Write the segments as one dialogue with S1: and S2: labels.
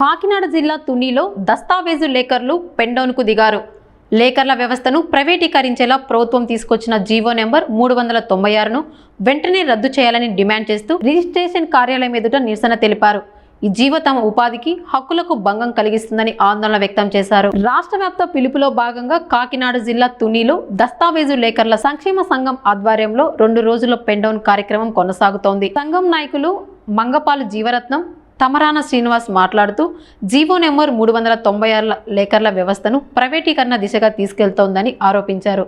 S1: కాకినాడ జిల్లా తునిలో దస్తావేజు లేకర్లు పెండౌన్కు దిగారు. లేకర్ల వ్యవస్థను ప్రైవేటీకరించేలా ప్రభుత్వం తీసుకొచ్చిన జీవో నెంబర్ 396ను వెంటనే రద్దు చేయాలని డిమాండ్ చేస్తూ రిజిస్ట్రేషన్ కార్యాలయం ఎదుట నిరసన తెలిపారు. ఈ జీవో తమ ఉపాధికి హక్కులకు భంగం కలిగిస్తుందని ఆందోళన వ్యక్తం చేశారు. రాష్ట్ర వ్యాప్త పిలుపులో భాగంగా కాకినాడ జిల్లా తునిలో దస్తావేజు లేకర్ల సంక్షేమ సంఘం ఆధ్వర్యంలో 2 రోజుల పెండౌన్ కార్యక్రమం కొనసాగుతోంది. సంఘం నాయకులు మంగపాలు జీవరత్నం, తమరాన శ్రీనివాస్ మాట్లాడుతూ జీవో నెంబర్ 396 లేకర్ల వ్యవస్థను ప్రైవేటీకరణ దిశగా తీసుకెళ్తోందని ఆరోపించారు.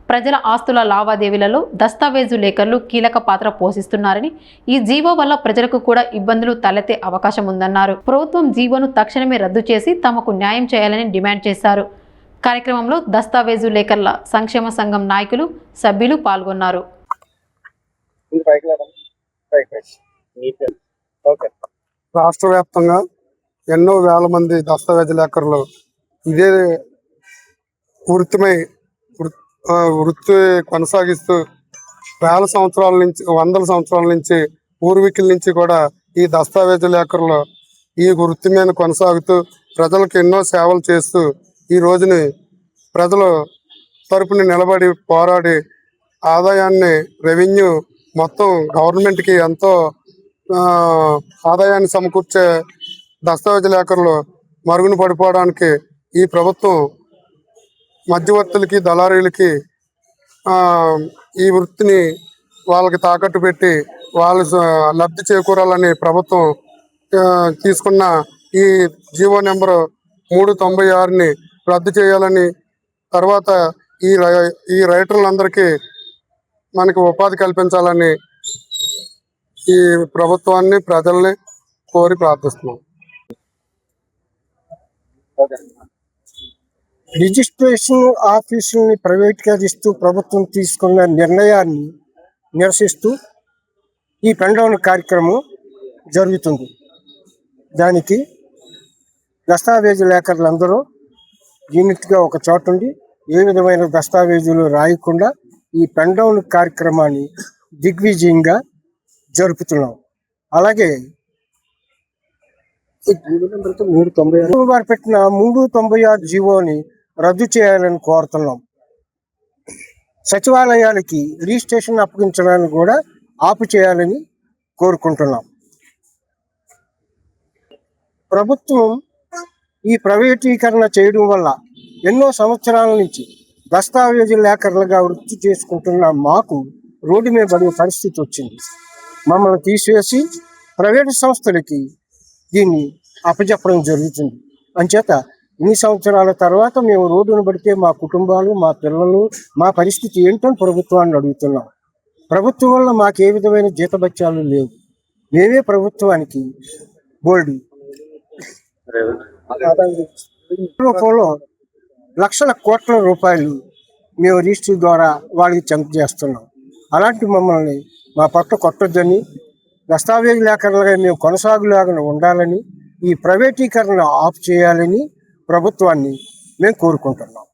S1: ప్రజల ఆస్తుల లావాదేవీలలో దస్తావేజు లేకర్లు కీలక పాత్ర పోషిస్తున్నారని, ఈ జీవో వల్ల ప్రజలకు కూడా ఇబ్బందులు తలెత్తే అవకాశం ఉందన్నారు. ప్రభుత్వం జీవోను తక్షణమే రద్దు చేసి తమకు న్యాయం చేయాలని డిమాండ్ చేశారు. కార్యక్రమంలో దస్తావేజు లేకర్ల సంక్షేమ సంఘం నాయకులు, సభ్యులు పాల్గొన్నారు.
S2: రాష్ట్ర వ్యాప్తంగా ఎన్నో వేల మంది దస్తావేజు లేకర్లు ఇదే వృత్తి కొనసాగిస్తూ వేల సంవత్సరాల నుంచి, వందల సంవత్సరాల నుంచి, పూర్వీకుల నుంచి కూడా ఈ దస్తావేజు లేకర్లు ఈ వృత్తి మీద కొనసాగుతూ ప్రజలకు ఎన్నో సేవలు చేస్తూ ఈ రోజుని ప్రజలు తరపున నిలబడి పోరాడి ఆదాయాన్ని, రెవెన్యూ మొత్తం గవర్నమెంట్కి ఎంతో ఆదాయాన్ని సమకూర్చే దస్తావేజు లేకర్లు మరుగున పడిపోవడానికి ఈ ప్రభుత్వం మధ్యవర్తులకి, దళారీలకి ఈ వృత్తిని వాళ్ళకి తాకట్టు పెట్టి వాళ్ళు లబ్ధి చేకూరాలని ప్రభుత్వం తీసుకున్న ఈ జీవో నెంబర్ 396ని రద్దు చేయాలని, తర్వాత ఈ రైటర్లందరికీ మనకి ఉపాధి కల్పించాలని ఈ ప్రభుత్వాన్ని, ప్రజల్ని కోరి ప్రార్థిస్తున్నాం.
S3: రిజిస్ట్రేషన్ ఆఫీసుల్ని ప్రైవేటీకరిస్తూ ప్రభుత్వం తీసుకున్న నిర్ణయాన్ని నిరసిస్తూ ఈ పెండౌన్ కార్యక్రమం జరుగుతుంది. దానికి దస్తావేజు లేకర్లందరూ యూనిట్గా ఒక చోట ఉండి ఏ విధమైన దస్తావేజులు రాయకుండా ఈ పెండౌన్ కార్యక్రమాన్ని దిగ్విజయంగా జరుపుతున్నాం. అలాగే వారు పెట్టిన 396 జీవోని రద్దు చేయాలని కోరుతున్నాం. సచివాలయాలకి రిజిస్ట్రేషన్ అప్పగించడాన్ని కూడా ఆపు చేయాలని కోరుకుంటున్నాం. ప్రభుత్వం ఈ ప్రైవేటీకరణ చేయడం వల్ల ఎన్నో సంవత్సరాల నుంచి దస్తావేజు లేకర్లుగా వృత్తి చేసుకుంటున్న మాకు రోడ్డు మీద పడే పరిస్థితి వచ్చింది. మమ్మల్ని తీసివేసి ప్రైవేటు సంస్థలకి దీన్ని అప్పచెప్పడం జరుగుతుంది. అంచేత ఇన్ని సంవత్సరాల తర్వాత మేము రోడ్డును పడితే మా కుటుంబాలు, మా పిల్లలు, మా పరిస్థితి ఏంటో ప్రభుత్వాన్ని అడుగుతున్నాం. ప్రభుత్వం వల్ల మాకు ఏ విధమైన జీతభత్యాలు లేవు. మేమే ప్రభుత్వానికి బోల్డ్ రూపంలో లక్షల కోట్ల రూపాయలు మేము రిజిస్టర్ ద్వారా వాళ్ళకి జంప్ చేస్తున్నాం. అలాంటి మమ్మల్ని మా పట్ల కొట్టొద్దని, దస్తావేజు లేకర్లుగా మేము కొనసాగులాగా ఉండాలని, ఈ ప్రైవేటీకరణ ఆఫ్ చేయాలని ప్రభుత్వాన్ని మేము కోరుకుంటున్నాం.